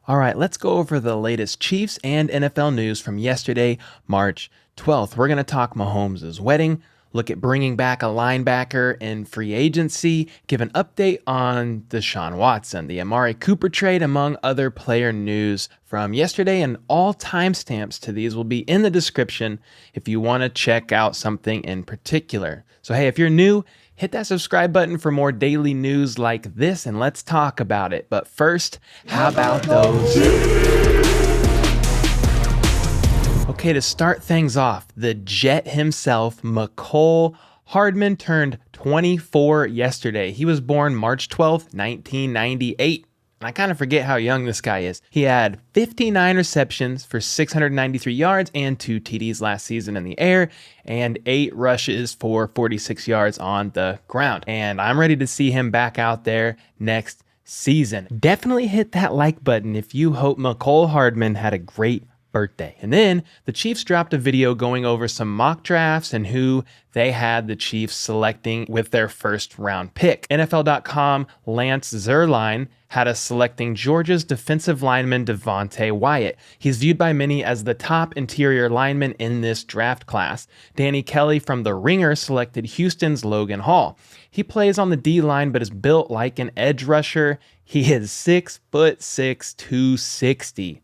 All right, let's go over the latest Chiefs and NFL news from yesterday, March 12th. We're going to talk Mahomes' wedding, look at bringing back a linebacker in free agency, give an update on Deshaun Watson, the Amari Cooper trade, among other player news from yesterday, and all timestamps to these will be in the description if you want to check out something in particular. So hey, if you're new, hit that subscribe button for more daily news like this, and let's talk about it. But first, how about those? Okay, to start things off, the Jet himself, Mecole Hardman, turned 24 yesterday. He was born March 12th, 1998. And I kind of forget how young this guy is. He had 59 receptions for 693 yards and 2 TDs last season in the air and 8 rushes for 46 yards on the ground. And I'm ready to see him back out there next season. Definitely hit that like button if you hope Mecole Hardman had a great birthday. And then the Chiefs dropped a video going over some mock drafts and who they had the Chiefs selecting with their first round pick. NFL.com Lance Zierlein had us selecting Georgia's defensive lineman Devonte Wyatt. He's viewed by many as the top interior lineman in this draft class. Danny Kelly from The Ringer selected Houston's Logan Hall. He plays on the D-line but is built like an edge rusher. He is 6'6", 260.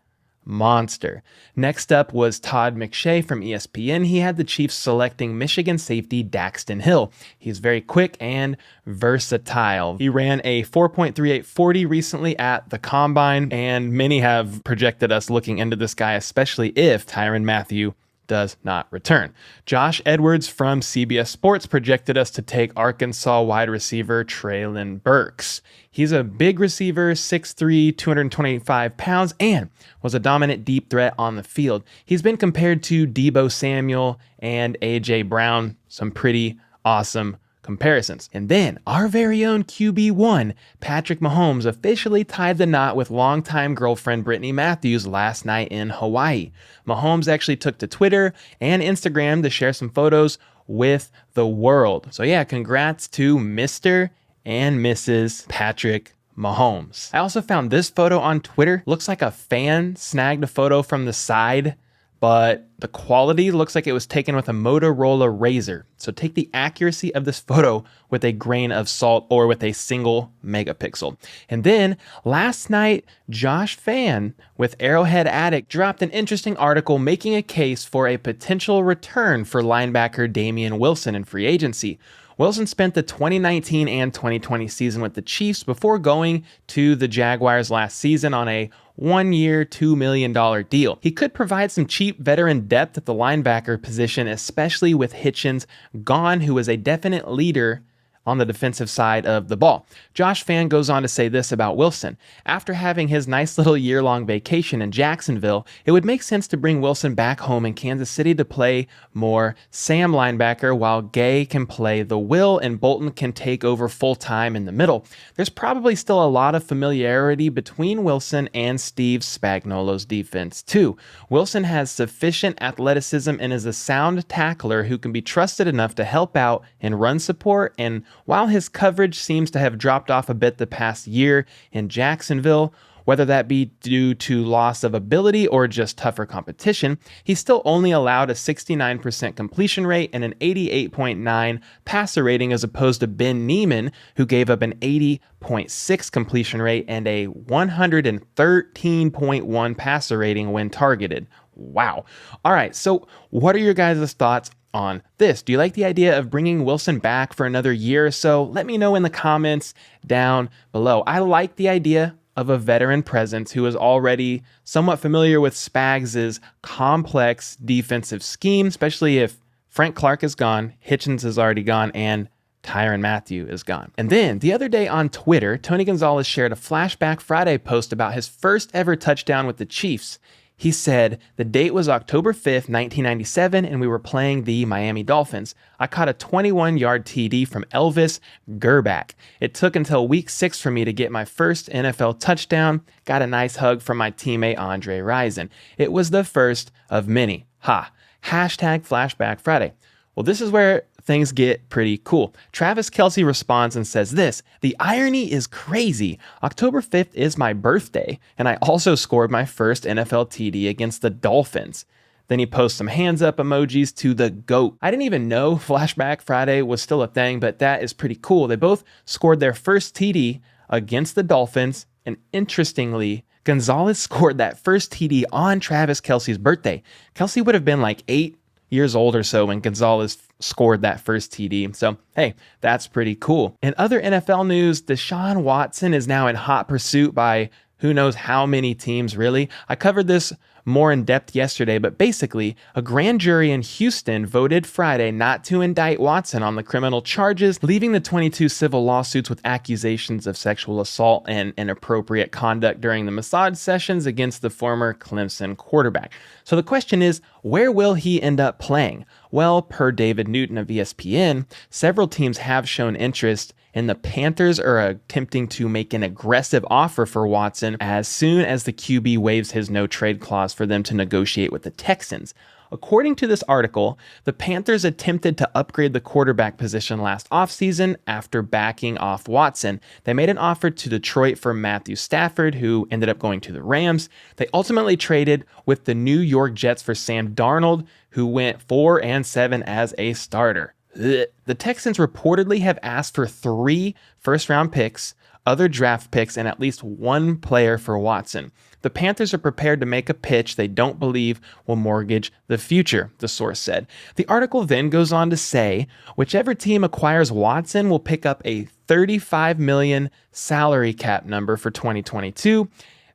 Monster. Next up was Todd McShay from ESPN. He had the Chiefs selecting Michigan safety Daxton Hill. He's very quick and versatile. He ran a 4.38 40 recently at the Combine, and many have projected us looking into this guy, especially if Tyrann Mathieu does not return. Josh Edwards from CBS Sports projected us to take Arkansas wide receiver Treylon Burks. He's a big receiver, 6'3", 225 pounds, and was a dominant deep threat on the field. He's been compared to Deebo Samuel and A.J. Brown, some pretty awesome comparisons. And then our very own QB1, Patrick Mahomes, officially tied the knot with longtime girlfriend Brittany Matthews last night in Hawaii. Mahomes actually took to Twitter and Instagram to share some photos with the world. So yeah, congrats to Mr. and Mrs. Patrick Mahomes. I also found this photo on Twitter. Looks like a fan snagged a photo from the side, but the quality looks like it was taken with a Motorola Razr. So take the accuracy of this photo with a grain of salt or with a single megapixel. And then last night, Josh Fan with Arrowhead Addict dropped an interesting article making a case for a potential return for linebacker Damien Wilson in free agency. Wilson spent the 2019 and 2020 season with the Chiefs before going to the Jaguars last season on a 1-year, $2 million deal. He could provide some cheap veteran depth at the linebacker position, especially with Hitchens gone, who is a definite leader on the defensive side of the ball. Josh Fan goes on to say this about Wilson. After having his nice little year-long vacation in Jacksonville, it would make sense to bring Wilson back home in Kansas City to play more Sam linebacker while Gay can play the will and Bolton can take over full-time in the middle. There's probably still a lot of familiarity between Wilson and Steve Spagnuolo's defense too. Wilson has sufficient athleticism and is a sound tackler who can be trusted enough to help out in run support, and while his coverage seems to have dropped off a bit the past year in Jacksonville, whether that be due to loss of ability or just tougher competition, he's still only allowed a 69% completion rate and an 88.9 passer rating as opposed to Ben Neiman, who gave up an 80.6 completion rate and a 113.1 passer rating when targeted. Wow. All right, so what are your guys' thoughts on this? Do you like the idea of bringing Wilson back for another year or so? Let me know in the comments down below. I like the idea of a veteran presence who is already somewhat familiar with Spags' complex defensive scheme, especially if Frank Clark is gone, Hitchens is already gone, and Tyrann Mathieu is gone. And then the other day on Twitter, Tony Gonzalez shared a Flashback Friday post about his first ever touchdown with the Chiefs. He said, the date was October 5th, 1997, and we were playing the Miami Dolphins. I caught a 21-yard TD from Elvis Gerbach. It took until week 6 for me to get my first NFL touchdown. Got a nice hug from my teammate Andre Rison. It was the first of many. Ha. Hashtag Flashback Friday. Well, this is where things get pretty cool. Travis Kelce responds and says this: "The irony is crazy. October 5th is my birthday, and I also scored my first NFL TD against the Dolphins." Then he posts some hands up emojis to the GOAT. I didn't even know Flashback Friday was still a thing, but that is pretty cool. They both scored their first TD against the Dolphins, and interestingly, Gonzalez scored that first TD on Travis Kelce's birthday. Kelce would have been like 8 years old or so when Gonzalez scored that first TD. So, hey, that's pretty cool. In other NFL news, Deshaun Watson is now in hot pursuit by who knows how many teams, really. I covered this more in depth yesterday, but basically, a grand jury in Houston voted Friday not to indict Watson on the criminal charges, leaving the 22 civil lawsuits with accusations of sexual assault and inappropriate conduct during the massage sessions against the former Clemson quarterback. So the question is, where will he end up playing? Well, per David Newton of ESPN, several teams have shown interest, and the Panthers are attempting to make an aggressive offer for Watson as soon as the QB waives his no-trade clause for them to negotiate with the Texans. According to this article, the Panthers attempted to upgrade the quarterback position last offseason after backing off Watson. They made an offer to Detroit for Matthew Stafford, who ended up going to the Rams. They ultimately traded with the New York Jets for Sam Darnold, who went 4-7 as a starter. The Texans reportedly have asked for 3 first-round picks, other draft picks, and at least 1 player for Watson. The Panthers are prepared to make a pitch they don't believe will mortgage the future, the source said. The article then goes on to say, whichever team acquires Watson will pick up a $35 million salary cap number for 2022.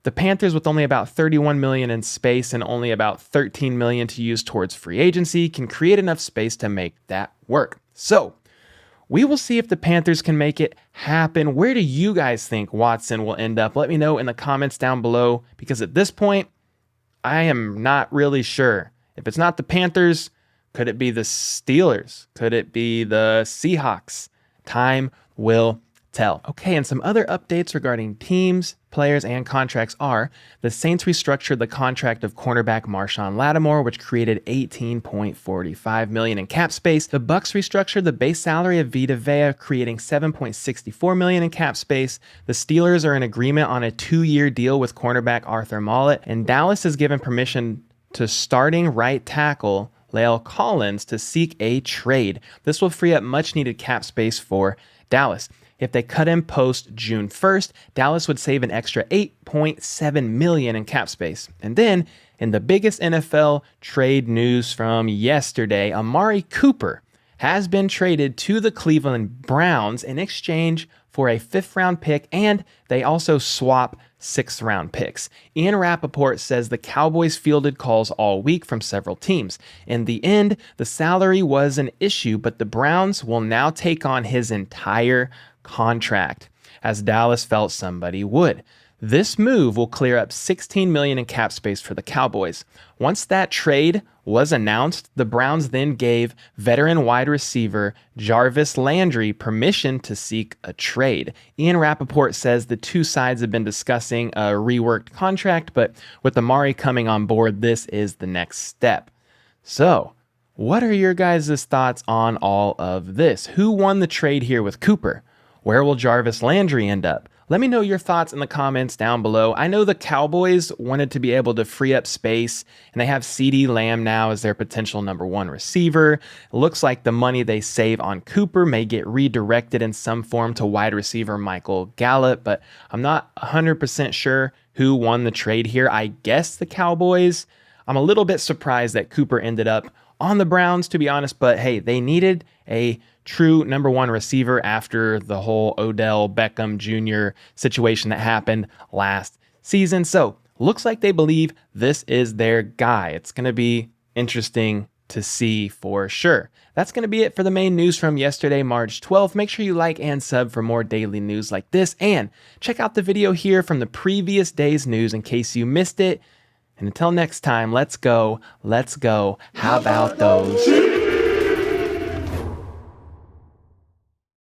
The Panthers, with only about $31 million in space and only about $13 million to use towards free agency, can create enough space to make that work. So, we will see if the Panthers can make it happen. Where do you guys think Watson will end up? Let me know in the comments down below, because at this point, I am not really sure. If it's not the Panthers, could it be the Steelers? Could it be the Seahawks? Time will tell. Okay, and some other updates regarding teams, players, and contracts are: the Saints restructured the contract of cornerback Marshawn Lattimore, which created $18.45 million in cap space. The Bucs restructured the base salary of Vita Vea, creating $7.64 million in cap space. The Steelers are in agreement on a 2-year deal with cornerback Arthur Maulet, and Dallas has given permission to starting right tackle La'el Collins to seek a trade. This will free up much needed cap space for Dallas. If they cut him post June 1st, Dallas would save an extra $8.7 million in cap space. And then, in the biggest NFL trade news from yesterday, Amari Cooper has been traded to the Cleveland Browns in exchange for a 5th-round pick, and they also swap 6th-round picks. Ian Rappaport says the Cowboys fielded calls all week from several teams. In the end, the salary was an issue, but the Browns will now take on his entire contract, as Dallas felt somebody would. This move will clear up $16 million in cap space for the Cowboys. Once that trade was announced, the Browns then gave veteran wide receiver Jarvis Landry permission to seek a trade. Ian Rappaport says the two sides have been discussing a reworked contract, but with Amari coming on board, this is the next step. So, what are your guys' thoughts on all of this? Who won the trade here with Cooper? Where will Jarvis Landry end up? Let me know your thoughts in the comments down below. I know the Cowboys wanted to be able to free up space, and they have CeeDee Lamb now as their potential number 1 receiver. It looks like the money they save on Cooper may get redirected in some form to wide receiver Michael Gallup, but I'm not 100% sure who won the trade here. I guess the Cowboys. I'm a little bit surprised that Cooper ended up on the Browns, to be honest, but hey, they needed a true number 1 receiver after the whole Odell Beckham Jr. situation that happened last season. So, looks like they believe this is their guy. It's going to be interesting to see for sure. That's going to be it for the main news from yesterday, March 12th. Make sure you like and sub for more daily news like this, and check out the video here from the previous day's news in case you missed it. And until next time, let's go. How about those